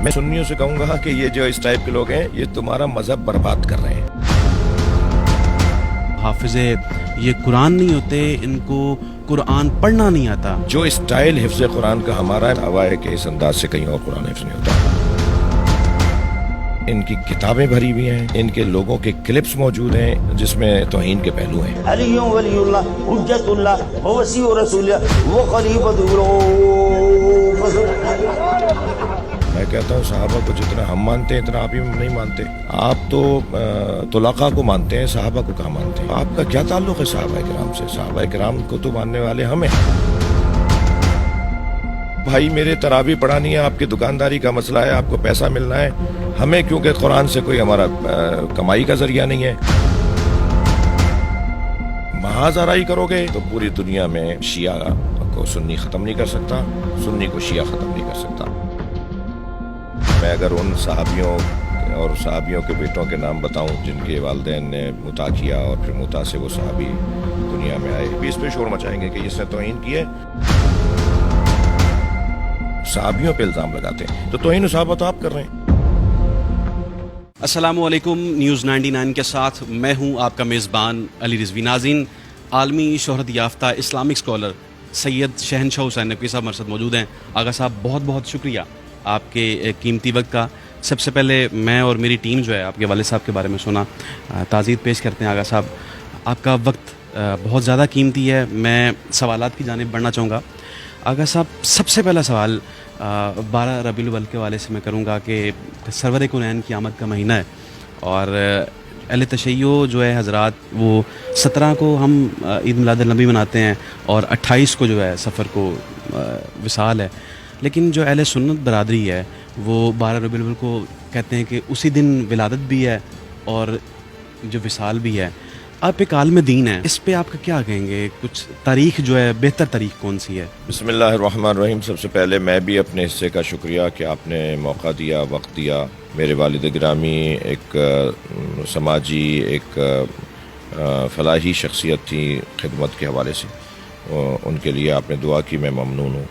میں سنیوں سے کہوں گا کہ یہ جو اس ٹائپ کے لوگ ہیں یہ تمہارا مذہب برباد کر رہے ہیں. حافظ یہ قرآن نہیں ہوتے، ان کو قرآن پڑھنا نہیں آتا. جو اسٹائل حفظ قرآن کا ہمارا دعویٰ ہے کہ اس انداز سے کہیں اور قرآن حفظ نہیں ہوتا. ان کی کتابیں بھری ہوئی ہیں، ان کے لوگوں کے کلپس موجود ہیں جس میں توہین کے پہلو ہیں. علی ولی اللہ حجت اللہ وسیع رسول وہ خلیفۃ. میں کہتا ہوں صحابہ کو جتنا ہم مانتے ہیں اتنا آپ ہی نہیں مانتے. آپ تو طلقاء کو مانتے ہیں، صحابہ کو کہاں مانتے ہیں؟ آپ کا کیا تعلق ہے صحابہ کرام سے؟ صحابہ کرام کو تو ماننے والے ہم ہیں. بھائی میرے تراویح پڑھانی ہے، آپ کی دکانداری کا مسئلہ ہے، آپ کو پیسہ ملنا ہے. ہمیں کیونکہ قرآن سے کوئی ہمارا کمائی کا ذریعہ نہیں ہے. محاذ آرائی کرو گے تو پوری دنیا میں شیعہ کو سنی ختم نہیں کر سکتا، سنی کو شیعہ ختم نہیں کر سکتا. میں اگر ان صحابیوں اور صحابیوں کے بیٹوں کے نام بتاؤں جن کے والدین نے مطاع کیا اور پھر مطاع سے وہ صحابی دنیا میں آئے، بھی اس پہ شور مچائیں گے کہ اس نے توہین کی ہے. صحابیوں پہ الزام لگاتے ہیں تو توہین صحابہ تو آپ کر رہے ہیں. السلام علیکم. نیوز 99 کے ساتھ میں ہوں آپ کا میزبان علی رضوی. ناظرین، عالمی شہرت یافتہ اسلامک اسکالر سید شہنشاہ حسین نقوی صاحب ہمارے ساتھ موجود ہیں. آغا صاحب بہت بہت شکریہ آپ کے قیمتی وقت کا. سب سے پہلے میں اور میری ٹیم جو ہے آپ کے والد صاحب کے بارے میں سنا، تعزیت پیش کرتے ہیں. آغا صاحب آپ کا وقت بہت زیادہ قیمتی ہے. میں سوالات کی جانب بڑھنا چاہوں گا. آغا صاحب سب سے پہلا سوال 12 ربیع الاول کے حوالے سے میں کروں گا کہ سرور کونین کی آمد کا مہینہ ہے اور اہل تشیع جو ہے حضرات وہ 17 کو ہم عید میلاد النبی مناتے ہیں اور 28 کو جو ہے سفر کو وصال ہے. لیکن جو اہل سنت برادری ہے وہ 12 ربیع الاول کو کہتے ہیں کہ اسی دن ولادت بھی ہے اور جو وصال بھی ہے. آپ ایک عالم دین ہے، اس پہ آپ کا کیا کہیں گے؟ کچھ تاریخ جو ہے، بہتر تاریخ کون سی ہے؟ بسم اللہ الرحمن الرحیم. سب سے پہلے میں بھی اپنے حصے کا شکریہ کہ آپ نے موقع دیا، وقت دیا. میرے والد گرامی ایک سماجی، ایک فلاحی شخصیت تھی خدمت کے حوالے سے، ان کے لیے آپ نے دعا کی، میں ممنون ہوں.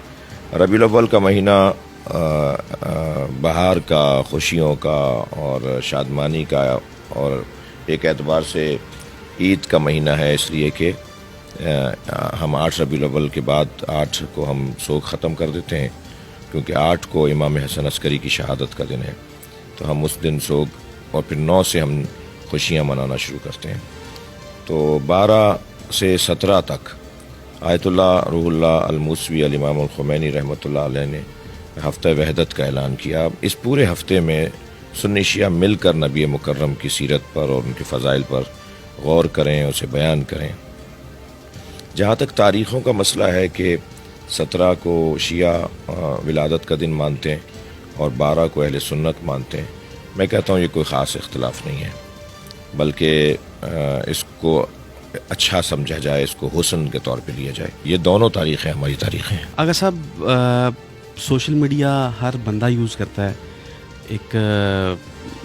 ربیع الاول کا مہینہ بہار کا، خوشیوں کا اور شادمانی کا اور ایک اعتبار سے عید کا مہینہ ہے، اس لیے کہ ہم 8 ربیع الاول کے بعد 8 کو ہم سوگ ختم کر دیتے ہیں، کیونکہ 8 کو امام حسن عسکری کی شہادت کا دن ہے. تو ہم اس دن سوگ اور پھر 9 سے ہم خوشیاں منانا شروع کرتے ہیں. تو 12 سے 17 تک آیت اللہ روح اللہ الموسوی الامام الخمینی رحمۃ اللہ علیہ نے ہفتہ وحدت کا اعلان کیا. اس پورے ہفتے میں سنی شیعہ مل کر نبی مکرم کی سیرت پر اور ان کے فضائل پر غور کریں، اسے بیان کریں. جہاں تک تاریخوں کا مسئلہ ہے کہ 17 کو شیعہ ولادت کا دن مانتے ہیں اور 12 کو اہل سنت مانتے ہیں، میں کہتا ہوں یہ کوئی خاص اختلاف نہیں ہے، بلکہ اس کو اچھا سمجھا جائے، اس کو حسن کے طور پہ لیا جائے. یہ دونوں تاریخیں ہماری تاریخیں ہیں. آغا صاحب سوشل میڈیا ہر بندہ یوز کرتا ہے. ایک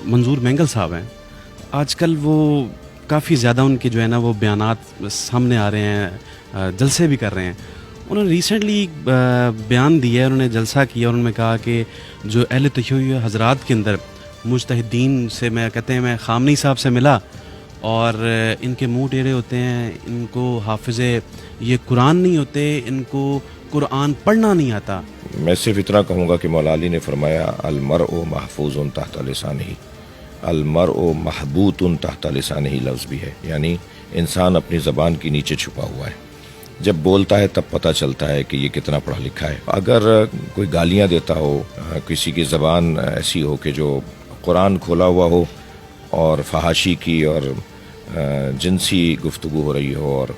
منظور مینگل صاحب ہیں، آج کل وہ کافی زیادہ ان کے جو ہے نا وہ بیانات سامنے آ رہے ہیں، جلسے بھی کر رہے ہیں. انہوں نے ریسنٹلی بیان دیا ہے، انہوں نے جلسہ کیا اور انہوں نے کہا کہ جو اہل تشیع حضرات کے اندر مجتہدین سے میں کہتے ہیں میں خامنی صاحب سے ملا اور ان کے منہ ٹیڑھے ہوتے ہیں، ان کو حافظ یہ قرآن نہیں ہوتے، ان کو قرآن پڑھنا نہیں آتا. میں صرف اتنا کہوں گا کہ مولا علی نے فرمایا المرء محفوظ تحت لسانہ، المرء محبوط تحت لسانہ لفظ بھی ہے، یعنی انسان اپنی زبان کے نیچے چھپا ہوا ہے. جب بولتا ہے تب پتہ چلتا ہے کہ یہ کتنا پڑھا لکھا ہے. اگر کوئی گالیاں دیتا ہو، کسی کی زبان ایسی ہو کہ جو قرآن کھولا ہوا ہو اور فحاشی کی اور جنسی گفتگو ہو رہی ہو اور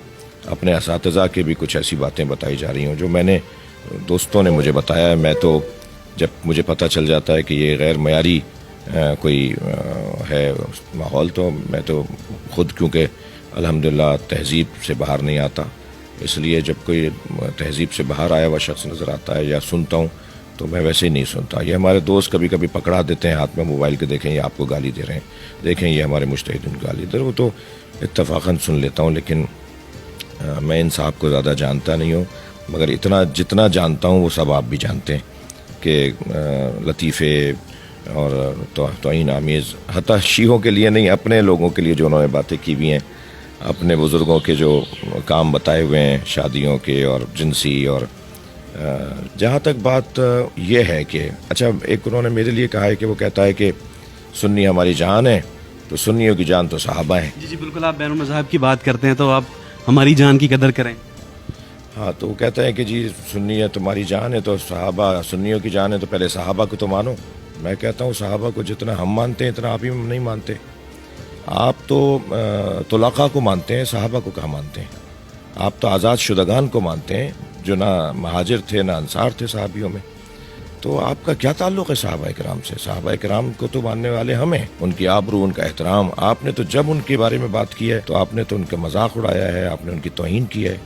اپنے اساتذہ کے بھی کچھ ایسی باتیں بتائی جا رہی ہوں جو میں نے دوستوں نے مجھے بتایا ہے، میں تو جب مجھے پتہ چل جاتا ہے کہ یہ غیر معیاری کوئی ہے ماحول، تو میں تو خود کیونکہ الحمدللہ تہذیب سے باہر نہیں آتا، اس لیے جب کوئی تہذیب سے باہر آیا ہوا شخص نظر آتا ہے یا سنتا ہوں تو میں ویسے ہی نہیں سنتا. یہ ہمارے دوست کبھی کبھی پکڑا دیتے ہیں ہاتھ میں موبائل کے، دیکھیں یہ آپ کو گالی دے رہے ہیں، دیکھیں یہ ہمارے مجتہدین گالی دے رہے ہیں، وہ تو اتفاقاً سن لیتا ہوں. لیکن میں ان صاحب کو زیادہ جانتا نہیں ہوں، مگر اتنا جتنا جانتا ہوں وہ سب آپ بھی جانتے ہیں کہ لطیفے اور توہین آمیز، حتیٰ شیعوں کے لیے نہیں، اپنے لوگوں کے لیے جو انہوں نے باتیں کی ہوئی ہیں، اپنے بزرگوں کے جو کام بتائے ہوئے ہیں شادیوں کے اور جنسی، اور جہاں تک بات یہ ہے کہ اچھا ایک انہوں نے میرے لیے کہا ہے کہ وہ کہتا ہے کہ سنی ہماری جان ہے، تو سنیوں کی جان تو صحابہ ہیں. جی بالکل، آپ بین المذاہب کی بات کرتے ہیں تو آپ ہماری جان کی قدر کریں. ہاں تو وہ کہتا ہے کہ جی سنی ہے تمہاری جان ہے تو صحابہ سنیوں کی جان ہے تو پہلے صحابہ کو تو مانو. میں کہتا ہوں صحابہ کو جتنا ہم مانتے ہیں اتنا آپ ہی نہیں مانتے. آپ تو طلقاء کو مانتے ہیں، صحابہ کو کہاں مانتے ہیں؟ آپ تو آزاد شدگان کو مانتے ہیں جو نہ مہاجر تھے نہ انصار تھے صحابیوں میں. تو آپ کا کیا تعلق ہے صحابہ کرام سے؟ صحابہ کرام کو تو ماننے والے ہم ہیں، ان کی آبرو، ان کا احترام. آپ نے تو جب ان کے بارے میں بات کی ہے تو آپ نے تو ان کا مذاق اڑایا ہے، آپ نے ان کی توہین کی ہے.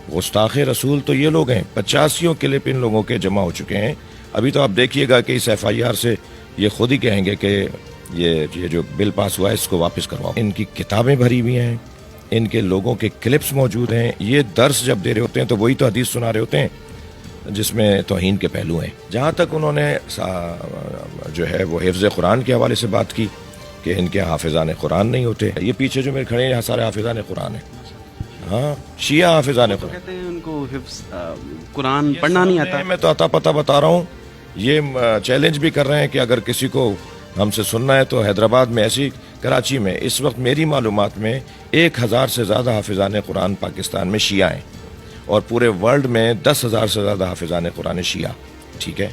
گستاخ رسول تو یہ لوگ ہیں. 85 کلپ ان لوگوں کے جمع ہو چکے ہیں. ابھی تو آپ دیکھیے گا کہ اس FIR سے یہ خود ہی کہیں گے کہ یہ جو بل پاس ہوا ہے اس کو واپس کرواؤ. ان کی کتابیں بھری ہوئی ہیں، ان کے لوگوں کے کلپس موجود ہیں. یہ درس جب دے رہے ہوتے ہیں تو وہی تو حدیث سنا رہے ہوتے ہیں جس میں توہین کے پہلو ہیں. جہاں تک انہوں نے جو ہے وہ حفظ قرآن کے حوالے سے بات کی کہ ان کے حافظان قرآن نہیں ہوتے. یہ پیچھے جو میرے کھڑے ہیں یہاں سارے حافظان قرآن ہیں. ہاں شیعہ حافظان قرآن کہتے ہیں ان کو حفظ قرآن پڑھنا نہیں آتا. میں تو عطا پتہ بتا رہا ہوں. یہ چیلنج بھی کر رہے ہیں کہ اگر کسی کو ہم سے سننا ہے تو حیدرآباد میں ایسی، کراچی میں اس وقت میری معلومات میں 1000 سے زیادہ حافظان قرآن پاکستان میں شیعہ ہیں، اور پورے ورلڈ میں 10,000 سے زیادہ حافظان قرآن شیعہ. ٹھیک ہے،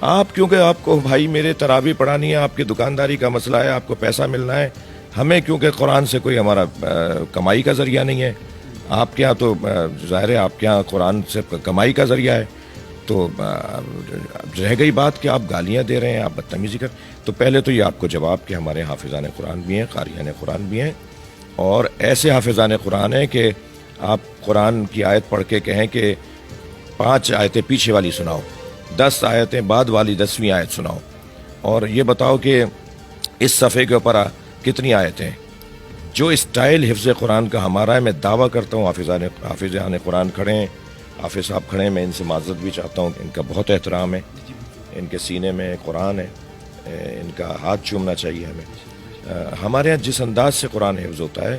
آپ کیونکہ آپ کو بھائی میرے تراویح پڑھانی ہے، آپ کی دکانداری کا مسئلہ ہے، آپ کو پیسہ ملنا ہے. ہمیں کیونکہ قرآن سے کوئی ہمارا کمائی کا ذریعہ نہیں ہے. آپ کے ہاں تو ظاہر ہے آپ کے ہاں قرآن سے کمائی کا ذریعہ ہے. تو رہ گئی بات کہ آپ گالیاں دے رہے ہیں، آپ بدتمیزی کر. تو پہلے تو یہ آپ کو جواب کہ ہمارے حافظان قرآن بھی ہیں، قاریان قرآن بھی ہیں، اور ایسے حافظان قرآن ہیں کہ آپ قرآن کی آیت پڑھ کے کہیں کہ 5 آیتیں پیچھے والی سناؤ، 10 آیتیں بعد والی 10ویں آیت سناؤ، اور یہ بتاؤ کہ اس صفحے کے اوپر کتنی آیتیں. جو اسٹائل حفظ قرآن کا ہمارا ہے، میں دعویٰ کرتا ہوں حافظان قرآن کھڑے ہیں، حافظ صاحب کھڑے ہیں، میں ان سے معذرت بھی چاہتا ہوں، ان کا بہت احترام ہے، ان کے سینے میں قرآن ہے، ان کا ہاتھ چومنا چاہیے ہمیں. ہمارے یہاں جس انداز سے قرآن حفظ ہوتا ہے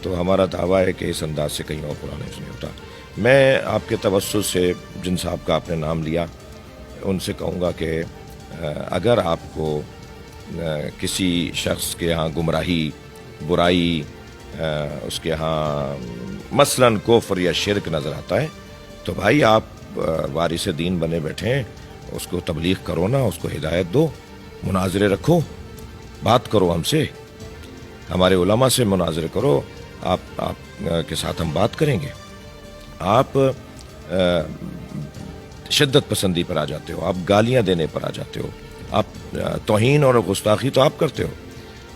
تو ہمارا دعویٰ ہے کہ اس انداز سے کہیں اور قرآن حفظ نہیں ہوتا. میں آپ کے توسط سے جن صاحب کا آپ نے نام لیا ان سے کہوں گا کہ اگر آپ کو کسی شخص کے ہاں گمراہی، برائی، اس کے ہاں مثلاً کفر یا شرک نظر آتا ہے تو بھائی آپ وارث دین بنے بیٹھے ہیں، اس کو تبلیغ کرو نا، اس کو ہدایت دو، مناظرے رکھو، بات کرو ہم سے، ہمارے علماء سے مناظرے کرو. آپ کے ساتھ ہم بات کریں گے. آپ شدت پسندی پر آ جاتے ہو، آپ گالیاں دینے پر آ جاتے ہو، آپ توہین اور گستاخی تو آپ کرتے ہو.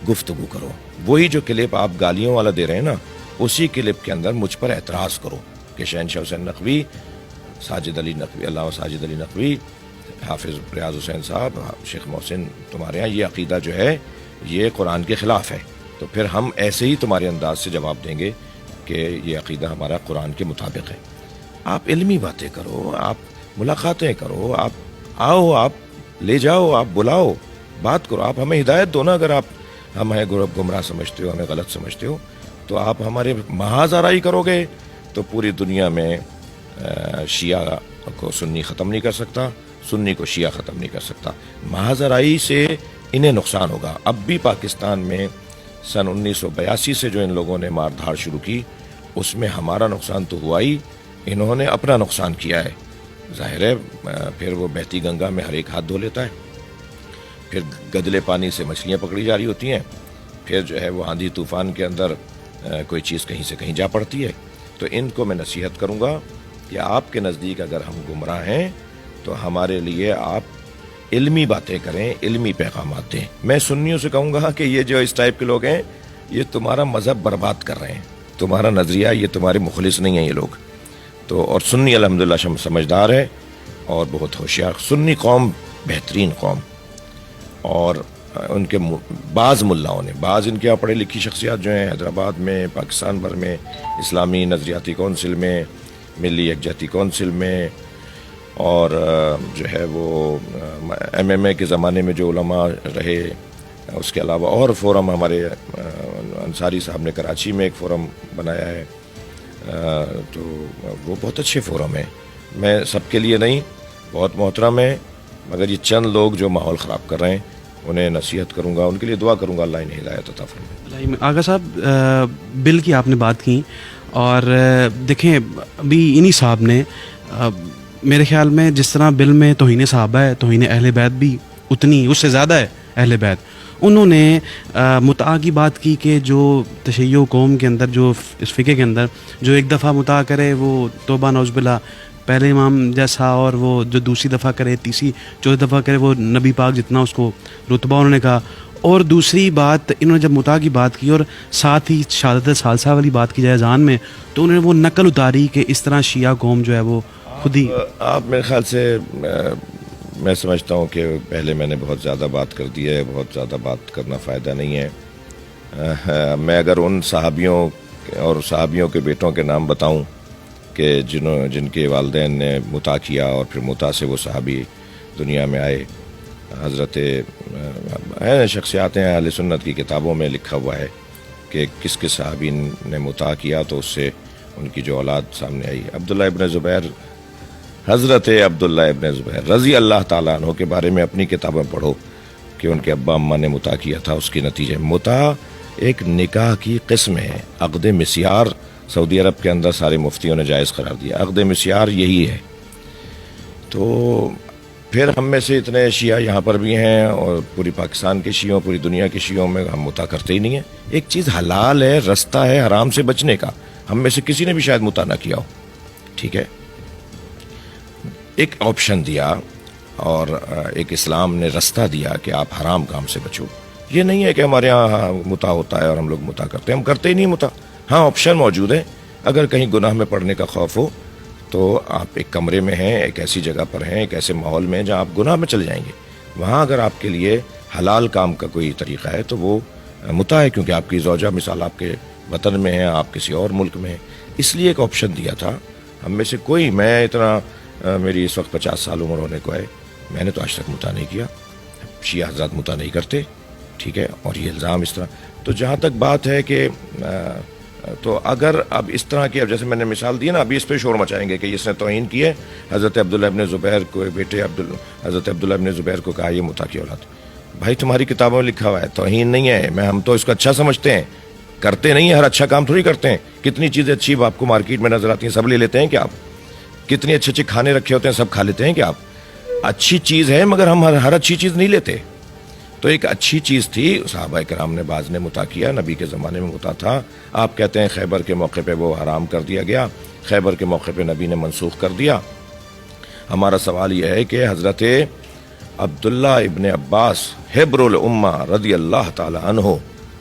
گفتگو کرو. وہی جو کلپ آپ گالیوں والا دے رہے ہیں نا، اسی کلپ کے اندر مجھ پر اعتراض کرو کہ شہنشاہ حسین نقوی، ساجد علی نقوی، علامہ ساجد علی نقوی، حافظ ریاض حسین صاحب، شیخ محسن، تمہارے ہاں یہ عقیدہ جو ہے یہ قرآن کے خلاف ہے. تو پھر ہم ایسے ہی تمہارے انداز سے جواب دیں گے کہ یہ عقیدہ ہمارا قرآن کے مطابق ہے. آپ علمی باتیں کرو، آپ ملاقاتیں کرو، آپ آؤ، آپ لے جاؤ، آپ بلاؤ، بات کرو. آپ ہمیں ہدایت دو نا. اگر آپ ہمیں گمراہ سمجھتے ہو، ہمیں غلط سمجھتے ہو، تو آپ ہمارے محاذ آرائی کرو گے تو پوری دنیا میں شیعہ کو سنی ختم نہیں کر سکتا، سنی کو شیعہ ختم نہیں کر سکتا. محاذ آرائی سے انہیں نقصان ہوگا. اب بھی پاکستان میں سن 1982 سے جو ان لوگوں نے مار دھاڑ شروع کی، اس میں ہمارا نقصان تو ہوا ہی، انہوں نے اپنا نقصان کیا ہے. ظاہر ہے پھر وہ بہتی گنگا میں ہر ایک ہاتھ دھو لیتا ہے، پھر گدلے پانی سے مچھلیاں پکڑی جا رہی ہوتی ہیں، پھر جو ہے وہ آندھی طوفان کے اندر کوئی چیز کہیں سے کہیں جا پڑتی ہے. تو ان کو میں نصیحت کروں گا کہ آپ کے نزدیک اگر ہم گمراہ ہیں تو ہمارے لیے آپ علمی باتیں کریں، علمی پیغامات دیں. میں سنیوں سے کہوں گا کہ یہ جو اس ٹائپ کے لوگ ہیں یہ تمہارا مذہب برباد کر رہے ہیں، تمہارا نظریہ، یہ تمہارے مخلص نہیں ہیں یہ لوگ. تو اور سنی الحمدللہ سمجھدار ہے اور بہت ہوشیار. سنی قوم بہترین قوم، اور ان کے بعض ملاؤں نے، بعض ان کے پڑھے لکھی شخصیات جو ہیں حیدرآباد میں، پاکستان بھر میں، اسلامی نظریاتی کونسل میں، ملی یکجہتی کونسل میں، اور جو ہے وہ MMA کے زمانے میں جو علماء رہے، اس کے علاوہ اور فورم ہمارے انصاری صاحب نے کراچی میں ایک فورم بنایا ہے، تو وہ بہت اچھے فورم ہیں. میں سب کے لیے نہیں، بہت محترم ہے، مگر یہ چند لوگ جو ماحول خراب کر رہے ہیں انہیں نصیحت کروں گا، ان کے لیے دعا کروں گا، اللہ انہیں ہدایت عطا فرمائے. آغا صاحب، بل کی آپ نے بات کی، اور دیکھیں ابھی انہی صاحب نے میرے خیال میں جس طرح بل میں توہین صحابہ ہے، توہین اہل بیت بھی اتنی اس سے زیادہ ہے اہل بیت. انہوں نے متعا کی بات کی کہ جو تشیع قوم کے اندر، جو اس فقہ کے اندر جو ایک دفعہ متعا کرے وہ توبہ نعوذ باللہ پہلے امام جیسا، اور وہ جو دوسری دفعہ کرے، تیسری چوتھی دفعہ کرے وہ نبی پاک جتنا اس کو رتبہ انہوں نے کہا. اور دوسری بات انہوں نے جب متعا کی بات کی اور ساتھ ہی شہادت ثالثہ والی بات کی جائے اذان میں، تو انہوں نے وہ نقل اتاری کہ اس طرح شیعہ قوم جو ہے وہ خود ہی. آپ میرے خیال سے، میں سمجھتا ہوں کہ پہلے میں نے بہت زیادہ بات کر دی ہے، بہت زیادہ بات کرنا فائدہ نہیں ہے. میں اگر ان صحابیوں اور صحابیوں کے بیٹوں کے نام بتاؤں کہ جن کے والدین نے متعا کیا اور پھر متعا سے وہ صحابی دنیا میں آئے، حضرت شخصیات ہیں اہل سنت کی کتابوں میں لکھا ہوا ہے کہ کس کس صحابی نے متعا کیا، تو اس سے ان کی جو اولاد سامنے آئی. عبداللہ ابن زبیر، حضرت عبداللہ ابن زبیر رضی اللہ تعالیٰ عنہ کے بارے میں اپنی کتابیں پڑھو کہ ان کے ابا اماں نے متعا کیا تھا. اس کے نتیجے متعا ایک نکاح کی قسم ہے. عقد مسیار سعودی عرب کے اندر سارے مفتیوں نے جائز قرار دیا. عقد مسیار یہی ہے. تو پھر ہم میں سے اتنے شیعہ یہاں پر بھی ہیں، اور پوری پاکستان کے شیعوں، پوری دنیا کے شیعوں میں ہم متعا کرتے ہی نہیں ہیں. ایک چیز حلال ہے، رستہ ہے حرام سے بچنے کا. ہم میں سے کسی نے بھی شاید متعا نہ کیا ہو، ٹھیک ہے. ایک آپشن دیا اور ایک اسلام نے رستہ دیا کہ آپ حرام کام سے بچو. یہ نہیں ہے کہ ہمارے یہاں متعا ہوتا ہے اور ہم لوگ متعا کرتے ہیں. ہم کرتے ہی نہیں متعا. ہاں، آپشن موجود ہے. اگر کہیں گناہ میں پڑنے کا خوف ہو تو آپ ایک کمرے میں ہیں، ایک ایسی جگہ پر ہیں، ایک ایسے ماحول میں جہاں آپ گناہ میں چلے جائیں گے، وہاں اگر آپ کے لیے حلال کام کا کوئی طریقہ ہے تو وہ متعا ہے، کیونکہ آپ کی زوجہ مثال آپ کے وطن میں ہے، آپ کسی اور ملک میں ہیں. اس لیے ایک آپشن دیا تھا. ہم میں سے کوئی، میں اتنا میری اس وقت 50 سال عمر ہونے کو ہے، میں نے تو آج تک متعا نہیں کیا. شیعہ حضرات متعا نہیں کرتے، ٹھیک ہے. اور یہ الزام اس طرح، تو جہاں تک بات ہے کہ تو اگر اب اس طرح کی، اب جیسے میں نے مثال دی نا، ابھی اس پہ شور مچائیں گے کہ اس نے توہین کی ہے. حضرت عبداللہ ابن زبیر کو، بیٹے حضرت عبداللہ ابن زبیر کو کہا یہ متعا کی اولاد. بھائی تمہاری کتابوں میں لکھا ہوا ہے، توہین نہیں ہے. ہم تو اس کو اچھا سمجھتے ہیں، کرتے نہیں ہیں. ہر اچھا کام تھوڑی کرتے ہیں. کتنی چیزیں اچھی آپ کو مارکیٹ میں نظر آتی ہیں، سب لے لیتے ہیں کیا آپ؟ کتنے اچھے اچھے کھانے رکھے ہوتے ہیں، سب کھا لیتے ہیں کیا آپ؟ اچھی چیز ہے، مگر ہم ہر اچھی چیز نہیں لیتے. تو ایک اچھی چیز تھی. صحابہ کرام نے بعض نے متعا کیا، نبی کے زمانے میں متعا تھا. آپ کہتے ہیں خیبر کے موقع پہ وہ حرام کر دیا گیا، خیبر کے موقع پہ نبی نے منسوخ کر دیا. ہمارا سوال یہ ہے کہ حضرت عبداللہ ابن عباس حبر الامہ رضی اللہ تعالی عنہ،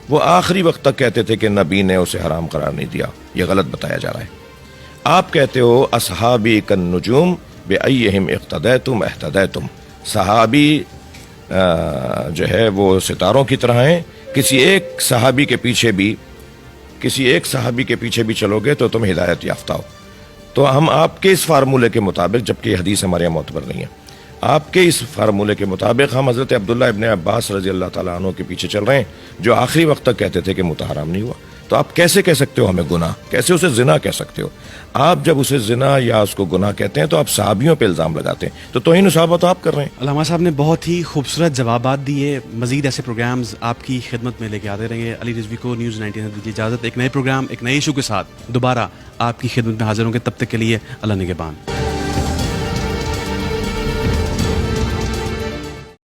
وہ آخری وقت تک کہتے تھے کہ نبی نے اسے حرام قرار نہیں دیا. یہ غلط بتایا جا رہا ہے. آپ کہتے ہو اصحابی کالنجوم بأیہم اقتدیتم اہتدیتم. صحابی جو ہے وہ ستاروں کی طرح ہیں. کسی ایک صحابی کے پیچھے بھی چلو گے تو تم ہدایت یافتہ ہو. تو ہم آپ کے اس فارمولے کے مطابق، جبکہ یہ حدیث ہمارے یہاں معتبر نہیں ہے، آپ کے اس فارمولے کے مطابق ہم حضرت عبداللہ ابن عباس رضی اللہ تعالیٰ عنہ کے پیچھے چل رہے ہیں، جو آخری وقت تک کہتے تھے کہ متعا حرام نہیں ہوا. تو آپ کیسے کہہ سکتے ہو ہمیں گناہ؟ کیسے اسے زنا کہہ سکتے ہو؟ آپ جب اسے زنا یا اس کو گناہ کہتے ہیں تو آپ صحابیوں پہ الزام لگاتے ہیں. تو توہین صحابہ تو آپ کر رہے ہیں. علامہ صاحب نے بہت ہی خوبصورت جوابات دیے. مزید ایسے پروگرامز آپ کی خدمت میں لے کے آتے رہیں گے. علی رضوی کو نیوز 19 دیجیے اجازت. ایک نئے پروگرام، ایک نئے ایشو کے ساتھ دوبارہ آپ کی خدمت میں حاضر ہوں گے. تب تک کے لیے اللہ نگہبان.